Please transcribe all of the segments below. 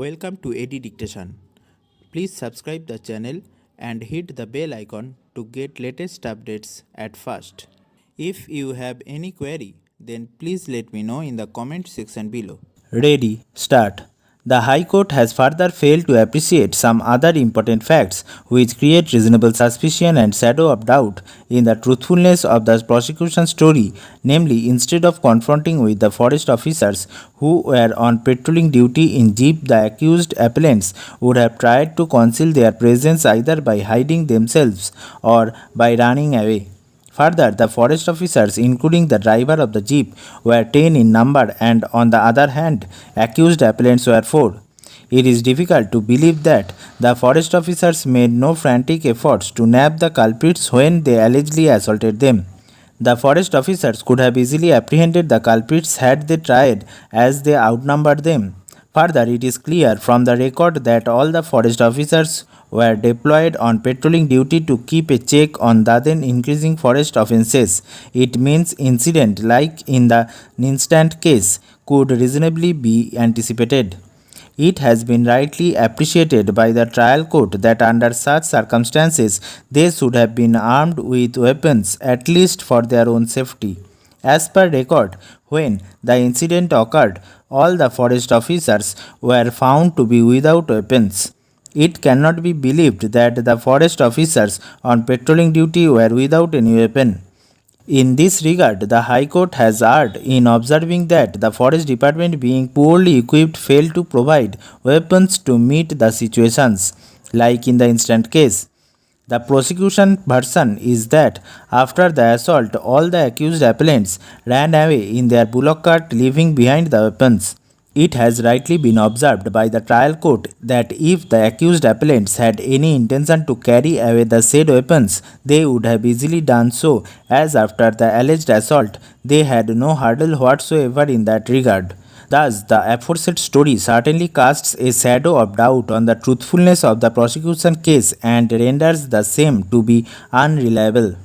Welcome to AD Dictation. Please subscribe the channel and hit the bell icon to get latest updates at first. If you have any query, then please let me know in the comment section below. Ready, start. The High Court has further failed to appreciate some other important facts which create reasonable suspicion and shadow of doubt in the truthfulness of the prosecution story, namely, instead of confronting with the forest officers who were on patrolling duty in jeep, the accused appellants would have tried to conceal their presence either by hiding themselves or by running away. Further, the forest officers, including the driver of the jeep, were 10 in number, and on the other hand, accused appellants were 4. It is difficult to believe that the forest officers made no frantic efforts to nab the culprits when they allegedly assaulted them. The forest officers could have easily apprehended the culprits had they tried, as they outnumbered them. Further, it is clear from the record that all the forest officers were deployed on patrolling duty to keep a check on the then increasing forest offences. It means incident like in the instant case could reasonably be anticipated. It has been rightly appreciated by the trial court that under such circumstances they should have been armed with weapons, at least for their own safety. As per record, when the incident occurred, all the forest officers were found to be without weapons. It cannot be believed that the forest officers on patrolling duty were without any weapon. In this regard, the High Court has erred in observing that the Forest Department, being poorly equipped, failed to provide weapons to meet the situations, like in the instant case. The prosecution version is that after the assault, all the accused appellants ran away in their bullock cart, leaving behind the weapons. It has rightly been observed by the trial court that if the accused appellants had any intention to carry away the said weapons, they would have easily done so, as after the alleged assault, they had no hurdle whatsoever in that regard. Thus, the aforesaid story certainly casts a shadow of doubt on the truthfulness of the prosecution case and renders the same to be unreliable.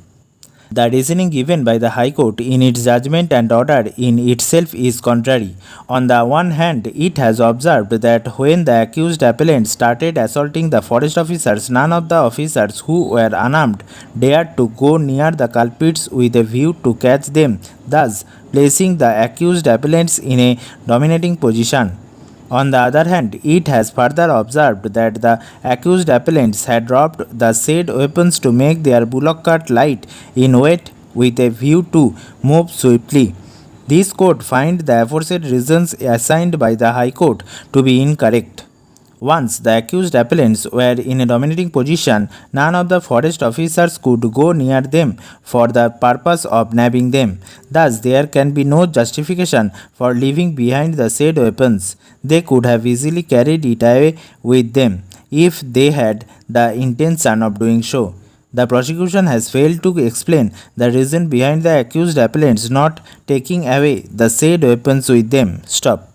The reasoning given by the High Court in its judgment and order in itself is contrary. On the one hand, it has observed that when the accused appellant started assaulting the forest officers, none of the officers who were unarmed dared to go near the culprits with a view to catch them, thus placing the accused appellants in a dominating position. On the other hand, it has further observed that the accused appellants had dropped the said weapons to make their bullock cart light in weight with a view to move swiftly. This court finds the aforesaid reasons assigned by the High Court to be incorrect. Once the accused appellants were in a dominating position, none of the forest officers could go near them for the purpose of nabbing them. Thus, there can be no justification for leaving behind the said weapons. They could have easily carried it away with them if they had the intention of doing so. The prosecution has failed to explain the reason behind the accused appellants not taking away the said weapons with them. Stop.